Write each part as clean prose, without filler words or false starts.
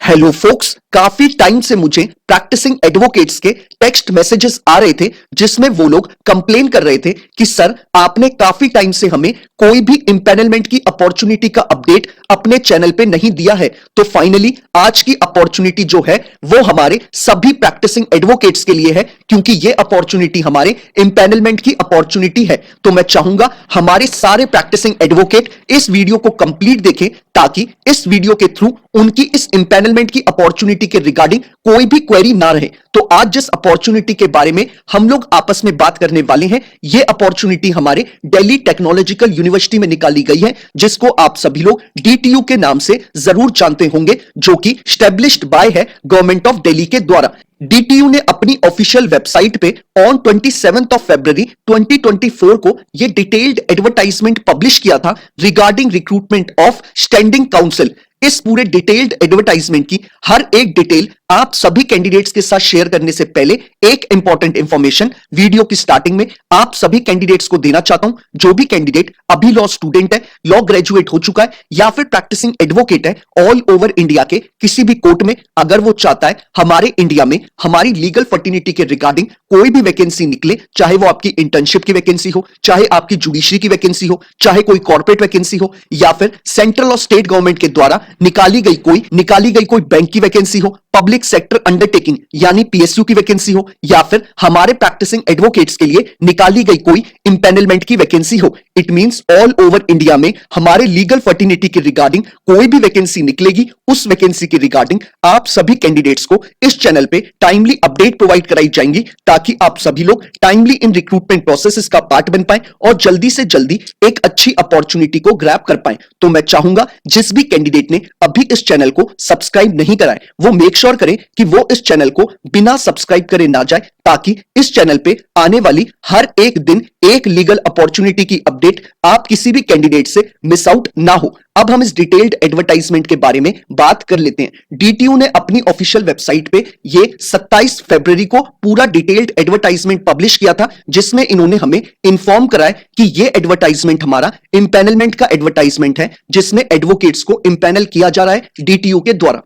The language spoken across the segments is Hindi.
हेलो फोक्स, काफी टाइम से मुझे प्रैक्टिसिंग एडवोकेट्स के टेक्स्ट मैसेजेस आ रहे थे जिसमें वो लोग कंप्लेन कर रहे थे कि सर आपने काफी टाइम से हमें कोई भी इंपैनलमेंट की अपॉर्चुनिटी का अपडेट अपने चैनल पे नहीं दिया है। तो फाइनली आज की अपॉर्चुनिटी जो है वो हमारे सभी प्रैक्टिसिंग एडवोकेट्स के लिए है, क्योंकि ये अपॉर्चुनिटी हमारे इंपैनलमेंट की अपॉर्चुनिटी है। तो मैं चाहूंगा हमारे सारे प्रैक्टिसिंग एडवोकेट इस वीडियो को कंप्लीट देखें ताकि इस वीडियो के थ्रू उनकी इस इंपैनलमेंट की अपॉर्चुनिटी के रिगार्डिंग कोई भी क्वेरी ना रहे। तो आज जिस अपॉर्चुनिटी के बारे में हम लोग आपस में बात करने वाले हैं, यह अपॉर्चुनिटी हमारे दिल्ली टेक्नोलॉजिकल यूनिवर्सिटी में निकाली गई है, जिसको आप सभी लोग डीटीयू के नाम से जरूर जानते होंगे, जो कि स्टैब्लिश्ड बाय है गवर्नमेंट ऑफ दिल्ली के द्वारा। डीटीयू ने अपनी ऑफिशियल वेबसाइट पे ऑन 27 फरवरी 2024 को यह डिटेल्ड एडवर्टाइजमेंट पब्लिश किया था regarding recruitment of standing council. इस पूरे डिटेल्ड एडवर्टाइजमेंट की हर एक डिटेल आप सभी कैंडिडेट्स के साथ शेयर करने से पहले एक इंपॉर्टेंट इंफॉर्मेशन वीडियो की स्टार्टिंग में आप सभी कैंडिडेट्स को देना चाहता हूं। जो भी कैंडिडेट अभी लॉ स्टूडेंट है, लॉ ग्रेजुएट हो चुका है या फिर प्रैक्टिसिंग एडवोकेट है ऑल ओवर इंडिया के किसी भी कोर्ट में, अगर वो चाहता है हमारे इंडिया में हमारी लीगल फर्टिनिटी के रिगार्डिंग कोई भी वैकेंसी निकले, चाहे वो आपकी इंटर्नशिप की वैकेंसी हो, चाहे आपकी जुडिशरी की वैकेंसी हो, चाहे कोई कॉर्पोरेट वैकेंसी हो, या फिर सेंट्रल और स्टेट गवर्नमेंट के द्वारा निकाली गई कोई बैंक की वैकेंसी हो, पब्लिक सेक्टर अंडरटेकिंग यानी पीएसयू की वैकेंसी हो, या फिर हमारे प्रैक्टिसिंग एडवोकेट्स के लिए निकाली गई कोई इंपैनलमेंट की वैकेंसी हो, it means all over India में हमारे लीगल फर्टिनिटी के रिगार्डिंग कोई भी वैकेंसी निकलेगी, उस वैकेंसी की रिगार्डिंग आप सभी कैंडिडेट्स को इस चैनल पे टाइमली अपडेट प्रोवाइड कराई जाएंगी, ताकि आप सभी लोग टाइमली इन रिक्रूटमेंट प्रोसेस का पार्ट बन पाए और जल्दी से जल्दी एक अच्छी अपॉर्चुनिटी को ग्रैब कर पाए। तो मैं चाहूंगा जिस भी कैंडिडेट ने अभी इस चैनल को सब्सक्राइब नहीं करा है वो मेक श्योर करे कि वो इस चैनल को बिना सब्सक्राइब करे ना जाए, ताकि इस चैनल पे आने वाली हर एक दिन एक लीगल अपॉर्चुनिटी की अपडेट आप किसी भी कैंडिडेट से मिस आउट ना हो। अब हम इस डिटेल्ड एडवर्टाइजमेंट के बारे में बात कर लेते हैं। डीटीयू ने अपनी ऑफिशियल वेबसाइट पे ये 27 फरवरी को पूरा डिटेल्ड एडवर्टाइजमेंट पब्लिश किया था, जिसमें इन्होंने हमें इन्फॉर्म कराया कि ये एडवर्टाइजमेंट हमारा इंपैनलमेंट का एडवर्टाइजमेंट है, जिसमें एडवोकेट्स को इंपैनल किया जा रहा है डीटीयू के द्वारा।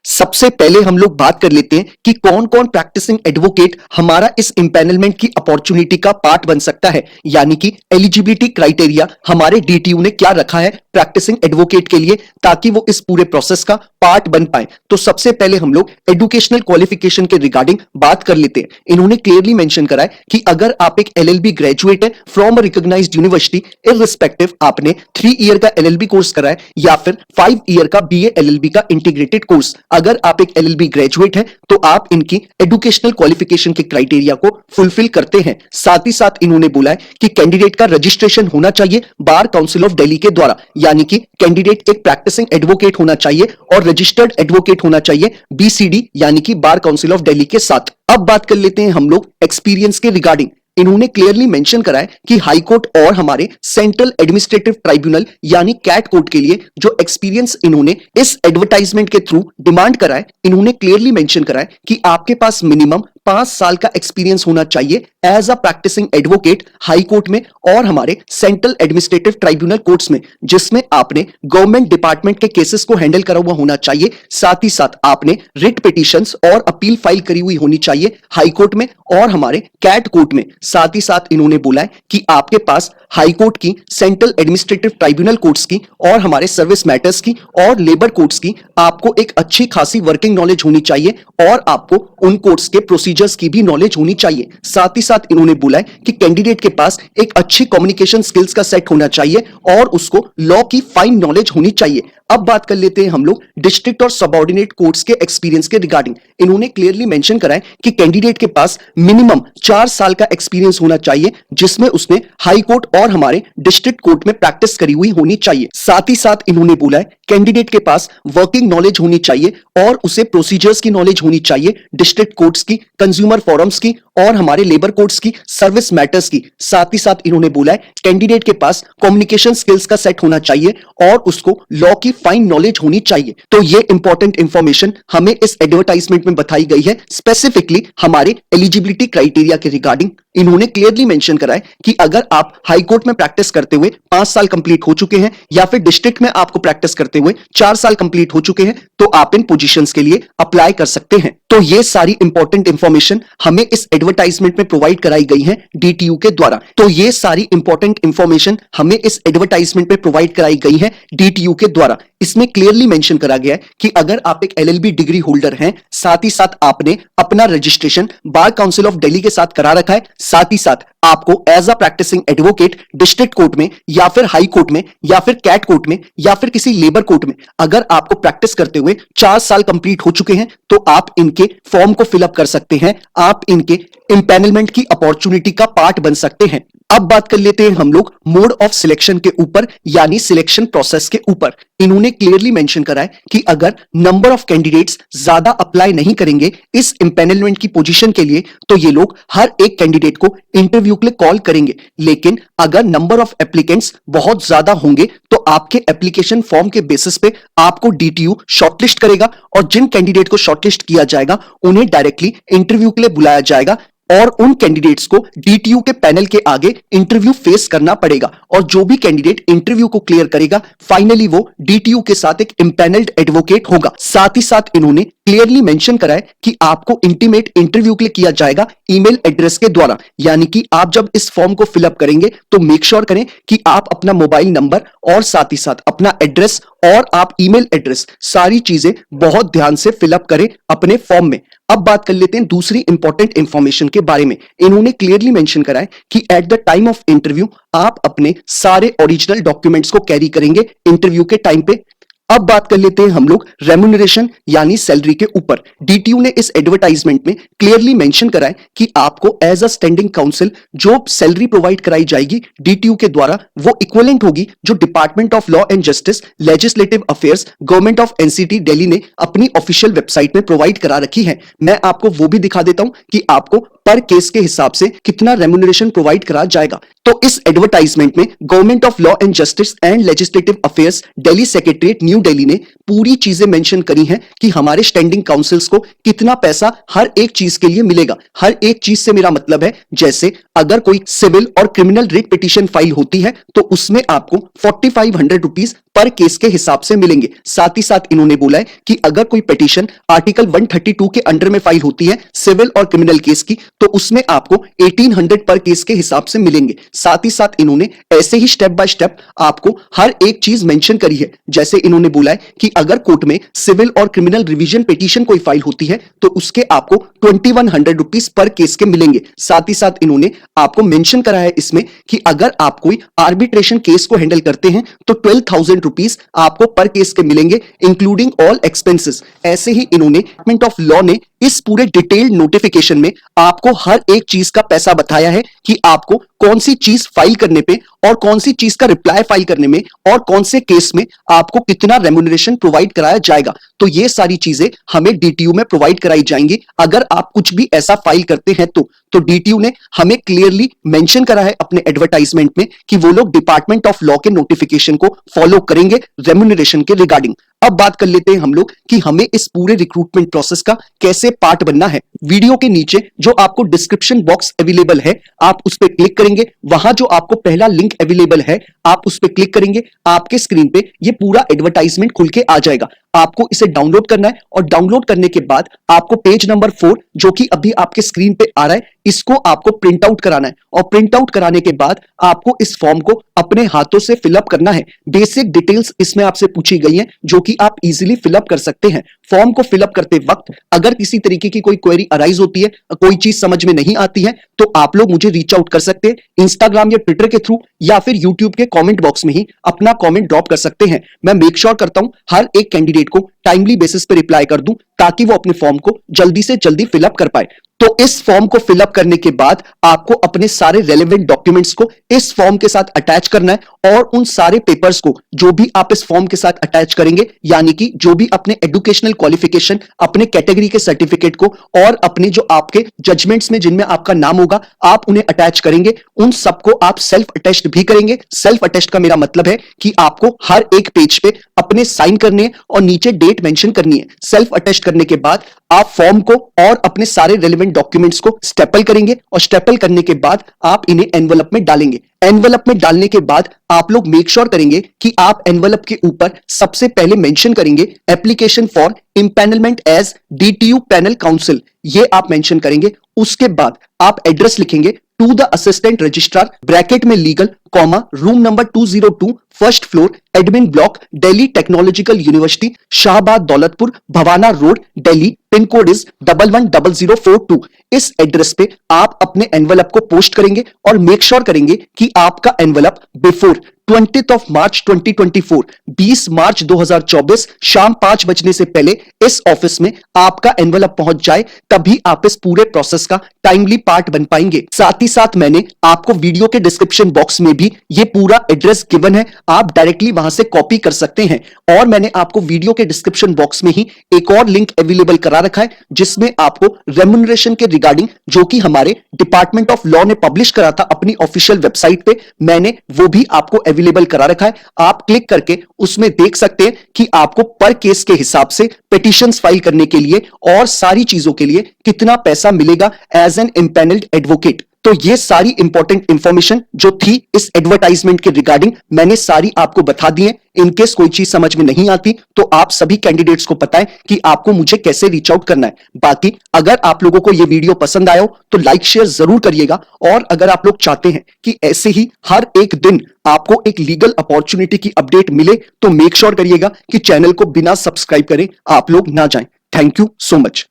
सबसे पहले हम लोग बात कर लेते हैं कि कौन कौन प्रैक्टिसिंग एडवोकेट हमारा इस इंपैनलमेंट की अपॉर्चुनिटी का पार्ट बन सकता है, यानी कि एलिजिबिलिटी क्राइटेरिया हमारे डीटीयू ने क्या रखा है प्रैक्टिसिंग एडवोकेट के लिए, ताकि वो इस पूरे प्रोसेस का पार्ट बन पाए। तो सबसे पहले हम लोग एजुकेशनल क्वालिफिकेशन के रिगार्डिंग बात कर लेते हैं। इन्होंने क्लियरली मेंशन करा है कि अगर आप एक एलएलबी ग्रेजुएट है from a recognised university, irrespective आपने 3 ईयर का एलएलबी कोर्स करा है या फिर 5 ईयर का बीए एलएलबी का इंटीग्रेटेड कोर्स, अगर आप एक एलएलबी ग्रेजुएट हैं तो आप इनकी एजुकेशनल क्वालिफिकेशन के क्राइटेरिया को फुलफिल करते हैं। साथ ही साथ इन्होंने बोला है कि कैंडिडेट का रजिस्ट्रेशन होना चाहिए बार काउंसिल ऑफ दिल्ली के द्वारा, यानी कि कैंडिडेट एक प्रैक्टिसिंग एडवोकेट होना चाहिए और रजिस्टर्ड एडवोकेट होना चाहिए बीसीडी यानी कि बार काउंसिल ऑफ दिल्ली के साथ। अब बात कर लेते हैं हम लोग एक्सपीरियंस के रिगार्डिंग। इन्होंने क्लियरली मेंशन करा है कि हाई कोर्ट और हमारे सेंट्रल एडमिनिस्ट्रेटिव ट्राइब्यूनल यानी कैट कोर्ट के लिए जो एक्सपीरियंस इन्होंने इस एडवर्टाइजमेंट के थ्रू डिमांड करा है, इन्होंने क्लियरली मेंशन करा है कि आपके पास मिनिमम 5 साल का एक्सपीरियंस होना चाहिए as a practising advocate high court में और हमारे सेंट्रल एडमिनिस्ट्रेटिव ट्राइब्यूनल कोर्ट्स में, जिसमें आपने गवर्नमेंट डिपार्टमेंट के केसेस को हैंडल करा हुआ होना चाहिए। साथ ही साथ आपने रिट पिटीशंस और अपील फाइल करी हुई होनी चाहिए हाई कोर्ट में और हमारे कैट कोर्ट में। साथ ही साथ इन्होंने बोला है कि आपके पास हाई कोर्ट की, सेंट्रल एडमिनिस्ट्रेटिव ट्राइब्यूनल कोर्ट्स की और हमारे सर्विस मैटर्स की और लेबर कोर्ट्स की आपको एक अच्छी खासी वर्किंग नॉलेज होनी चाहिए और आपको उन कोर्ट्स के प्रोसीजर्स की भी नॉलेज होनी चाहिए। साथ ही साथ इन्होंने बोला है कि कैंडिडेट के पास एक अच्छी कम्युनिकेशन स्किल्स का सेट होना चाहिए और उसको लॉ की फाइन नॉलेज होनी चाहिए। अब बात कर लेते हैं हम लोग डिस्ट्रिक्ट और सबऑर्डिनेट कोर्ट्स के एक्सपीरियंस के रिगार्डिंग। इन्होंने क्लियरली मेंशन करा है कि कैंडिडेट के पास मिनिमम 4 साल का एक्सपीरियंस होना चाहिए, जिसमें उसने हाई कोर्ट और हमारे डिस्ट्रिक्ट कोर्ट में प्रैक्टिस करी हुई होनी चाहिए। साथ ही साथ इन्होंने बोला है कैंडिडेट के पास वर्किंग नॉलेज होनी चाहिए और उसे प्रोसीजर्स की नॉलेज होनी चाहिए डिस्ट्रिक्ट कोर्ट्स की, कंज्यूमर फोरम्स की और हमारे लेबर कोड्स की, सर्विस मैटर्स की। साथ ही साथ इन्होंने बोला है कैंडिडेट के पास कम्युनिकेशन स्किल्स का सेट होना चाहिए और उसको लॉ की फाइन नॉलेज होनी चाहिए। तो ये इंपॉर्टेंट इंफॉर्मेशन हमें इस एडवर्टाइजमेंट में बताई गई है, स्पेसिफिकली हमारे एलिजिबिलिटी क्राइटेरिया के रिगार्डिंग। इन्होंने क्लियरली मेंशन करा है कि अगर आप हाई कोर्ट में प्रैक्टिस करते हुए 5 साल कंप्लीट हो चुके हैं या फिर डिस्ट्रिक्ट में आपको प्रैक्टिस करते हुए 4 साल कंप्लीट हो चुके हैं तो आप इन पोजीशंस के लिए अप्लाई कर सकते हैं। तो ये सारी इंपॉर्टेंट इंफॉर्मेशन हमें इस एडवर्टाइजमेंट में प्रोवाइड कराई गई है डीटीयू के द्वारा। तो ये सारी इंपॉर्टेंट इंफॉर्मेशन हमें इस एडवर्टाइजमेंट में प्रोवाइड कराई गई है डीटीयू के द्वारा। इसमें क्लियरली मेंशन करा गया है कि अगर आप एक एलएलबी डिग्री होल्डर हैं, साथ ही साथ आपने अपना registration bar council of Delhi के साथ करा रखा है, साथ ही साथ आपको as a practising advocate district court में या फिर हाई कोर्ट में या फिर कैट कोर्ट में या फिर किसी लेबर कोर्ट में अगर आपको प्रैक्टिस करते हुए 4 साल कंप्लीट हो चुके हैं तो आप इनके फॉर्म को फिलअप कर सकते हैं, आप इनके इंपैनलमेंट की अपॉर्चुनिटी का पार्ट बन सकते हैं। अब बात कर लेते हैं हम लोग मोड ऑफ सिलेक्शन के ऊपर, यानी सिलेक्शन प्रोसेस के ऊपर। इन्होंने क्लियरली मेंशन करा है कि अगर नंबर ऑफ कैंडिडेट्स ज्यादा अप्लाई नहीं करेंगे इस इंपैनलमेंट की पोजीशन के लिए तो ये लोग हर एक कैंडिडेट को इंटरव्यू के लिए कॉल करेंगे। लेकिन अगर नंबर ऑफ एप्लीकेंट्स बहुत ज्यादा होंगे तो आपके एप्लीकेशन फॉर्म के बेसिस पे आपको डीटीयू शॉर्टलिस्ट करेगा और जिन कैंडिडेट को शॉर्टलिस्ट किया जाएगा उन्हें डायरेक्टली इंटरव्यू के लिए बुलाया जाएगा और उन कैंडिडेट्स को डीटीयू के पैनल के आगे इंटरव्यू फेस करना पड़ेगा और जो भी कैंडिडेट इंटरव्यू को क्लियर करेगा फाइनली वो डीटीयू के साथ एक इंपैनल्ड एडवोकेट होगा। साथ ही साथ इन्होंने क्लियरली मेंशन करा है कि आपको इंटीमेट इंटरव्यू के लिए किया जाएगा ईमेल एड्रेस के द्वारा, यानी कि आप जब इस फॉर्म को फिलअप करेंगे तो मेक श्योर करें कि आप अपना मोबाइल नंबर और साथ ही साथ अपना एड्रेस और आप ईमेल एड्रेस सारी चीजें बहुत ध्यान से फिलअप करें अपने फॉर्म में। अब बात कर लेते हैं दूसरी इंपॉर्टेंट इंफॉर्मेशन के बारे में। इन्होंने क्लियरली मेंशन करा है कि at the time of interview आप अपने सारे ओरिजिनल डॉक्यूमेंट्स को कैरी करेंगे इंटरव्यू के टाइम पे। अब बात कर लेते हैं हम लोग रेम्यूनरेशन यानी सैलरी के ऊपर। डीटीयू ने इस एडवर्टाइजमेंट में क्लियरली मेंशन करा है कि आपको एज अ स्टैंडिंग काउंसिल जो सैलरी प्रोवाइड कराई जाएगी डीटीयू के द्वारा वो इक्विवेलेंट होगी जो department of law and justice legislative affairs government of NCT Delhi ने अपनी ऑफिशियल वेबसाइट में प्रोवाइड करा रखी है। मैं आपको वो भी दिखा देता हूं कि आपको पर केस के हिसाब से कितना रेम्यूनरेशन प्रोवाइड करा जाएगा। तो इस एडवर्टाइजमेंट में government of law and justice and legislative affairs Delhi secretariat new Delhi ने पूरी चीजें मेंशन करी हैं कि हमारे स्टैंडिंग काउंसिल्स को कितना पैसा हर एक चीज के लिए मिलेगा। हर एक चीज से मेरा मतलब है जैसे अगर कोई सिविल और क्रिमिनल रिट पिटीशन फाइल होती है तो उसमें आपको 4500 रुपीज पर केस के हिसाब से मिलेंगे। साथ ही साथ इन्होंने बोला है कि अगर कोई पिटीशन आर्टिकल 132 के अंडर में फाइल होती है सिविल और क्रिमिनल केस की तो उसमें आपको 1800 पर केस के हिसाब से मिलेंगे। साथ ही साथ इन्होंने ऐसे ही स्टेप बाय स्टेप आपको हर एक चीज मेंशन करी है। जैसे इन्होंने बोला है कि अगर कोर्ट में सिविल और क्रिमिनल रिवीजन पिटीशन कोई फाइल होती है तो उसके आपको 2100 रुपीज पर केस के मिलेंगे। साथ ही साथ इन्होंने आपको मेंशन करा है इसमें कि अगर आप कोई आर्बिट्रेशन केस को हैंडल करते हैं तो 12,000 रुपीज आपको पर केस के मिलेंगे इंक्लूडिंग ऑल एक्सपेंसेस। ऐसे ही इन्होंने डिपार्टमेंट ऑफ लॉ ने इस पूरे डिटेल्ड नोटिफिकेशन में आपको हर एक चीज का पैसा बताया है कि आपको कौन सी चीज फाइल करने पे और कौन सी चीज का रिप्लाई फाइल करने में और कौन से केस में आपको कितना रेम्यूनरेशन प्रोवाइड कराया जाएगा। तो ये सारी चीजें हमें डीटीयू में प्रोवाइड कराई जाएंगी अगर आप कुछ भी ऐसा फाइल करते हैं तो डीटीयू ने हमें क्लियरली मेंशन करा है अपने एडवर्टाइजमेंट में कि वो लोग डिपार्टमेंट ऑफ लॉ के नोटिफिकेशन को फॉलो करेंगे रेम्यूनरेशन के रिगार्डिंग। अब बात कर लेते हैं हम लोग कि हमें इस पूरे रिक्रूटमेंट प्रोसेस का कैसे पार्ट बनना है। वीडियो के नीचे जो आपको डिस्क्रिप्शन बॉक्स अवेलेबल है आप उस पर क्लिक करेंगे, वहां जो आपको पहला लिंक अवेलेबल है आप उस पर क्लिक करेंगे, आपके स्क्रीन पे ये पूरा एडवर्टाइजमेंट खुल के आ जाएगा। आपको इसे डाउनलोड करना है और डाउनलोड करने के बाद आपको पेज नंबर 4 जो कि अभी आपके स्क्रीन पे आ रहा है इसको आपको प्रिंट आउट कराना है और प्रिंट आउट कराने के बाद आपको इस फॉर्म को अपने हाथों से फिलअप करना है। बेसिक डिटेल्स इसमें आपसे पूछी गई हैं जो कि आप इजीली फिलअप कर सकते हैं। फॉर्म को फिलअप करते वक्त अगर किसी तरीके की कोई क्वेरी अराइज होती है, कोई चीज समझ में नहीं आती है तो आप लोग मुझे रीच आउट कर सकते हैं इंस्टाग्राम या ट्विटर के थ्रू या फिर यूट्यूब के कमेंट बॉक्स में ही अपना कमेंट ड्रॉप कर सकते हैं। मैं मेक श्योर करता हूं हर एक कैंडिडेट को टाइमली बेसिस पे रिप्लाई कर दूं ताकि वो अपने फॉर्म को जल्दी से जल्दी फिलअप कर पाए। तो इस फॉर्म को फिलअप करने के बाद आपको अपने सारे रेलेवेंट डॉक्यूमेंट्स को इस फॉर्म के साथ अटैच करना है और उन सारे पेपर्स को जो भी आप इस फॉर्म के साथ अटैच करेंगे, यानी कि जो भी अपने एजुकेशनल क्वालिफिकेशन, अपने कैटेगरी के सर्टिफिकेट को और अपने जो आपके जजमेंट्स में जिनमें आपका नाम होगा आप उन्हें अटैच करेंगे, उन सबको आप सेल्फ अटेस्ट भी करेंगे। सेल्फ अटेस्ट का मेरा मतलब है कि आपको हर एक पेज पे अपने साइन करने हैं और नीचे डेट मेंशन करनी है। सेल्फ अटेस्ट करने के बाद आप फॉर्म को और अपने सारे रेलेवेंट डॉक्यूमेंट्स को स्टेपल करेंगे और स्टेपल करने के बाद आप इन्हें एनवलप में डालेंगे। एनवलप में डालने के बाद आप लोग मेक श्योर करेंगे कि आप एनवलप के ऊपर सबसे पहले मेंशन करेंगे application for empanelment as DTU panel council, ये आप मेंशन करेंगे। उसके बाद आप एड्रेस लिखेंगे to the assistant registrar bracket में legal comma room number 202 first floor admin block Delhi Technological University Shahabad Daulatpur Bhawana road Delhi, pin code is 110042। इस एड्रेस पे आप अपने एनवलप को पोस्ट करेंगे और मेक श्योर करेंगे कि आपका envelope before 20th of March 2024 20 मार्च 2024 शाम 5 बजने से पहले इस ऑफिस में आपका एनवलप पहुंच जाए, तभी आप इस पूरे प्रोसेस का टाइमली पार्ट बन पाएंगे। साथ ही साथ मैंने आपको वीडियो के डिस्क्रिप्शन बॉक्स में भी ये पूरा एड्रेस गिवन है, आप डायरेक्टली वहां से कॉपी कर सकते हैं। और मैंने आपको वीडियो के डिस्क्रिप्शन बॉक्स में ही एक और लिंक अवेलेबल करा रखा है जिसमें आपको रेम्यूनरेशन के रिगार्डिंग, जो कि हमारे डिपार्टमेंट ऑफ लॉ ने पब्लिश करा था अपनी ऑफिशियल वेबसाइट पे, मैंने वो भी आपको अवेलेबल करा रखा है। आप क्लिक करके उसमें देख सकते हैं कि आपको पर केस के हिसाब से पिटीशंस फाइल करने के लिए और सारी चीजों के लिए कितना पैसा मिलेगा एज एन इम्पैनल्ड एडवोकेट। तो ये सारी इंपॉर्टेंट इंफॉर्मेशन जो थी इस एडवर्टाइजमेंट के रिगार्डिंग मैंने सारी आपको बता दी है। इनकेस कोई चीज समझ में नहीं आती तो आप सभी कैंडिडेट्स को पता है कि आपको मुझे कैसे रीच आउट करना है। बाकी अगर आप लोगों को यह वीडियो पसंद आया हो तो लाइक शेयर जरूर करिएगा, और अगर आप लोग चाहते हैं कि ऐसे ही हर एक दिन आपको एक लीगल अपॉर्चुनिटी की अपडेट मिले तो मेक श्योर करिएगा कि चैनल को बिना सब्सक्राइब करे आप लोग ना जाएं। Thank you so much.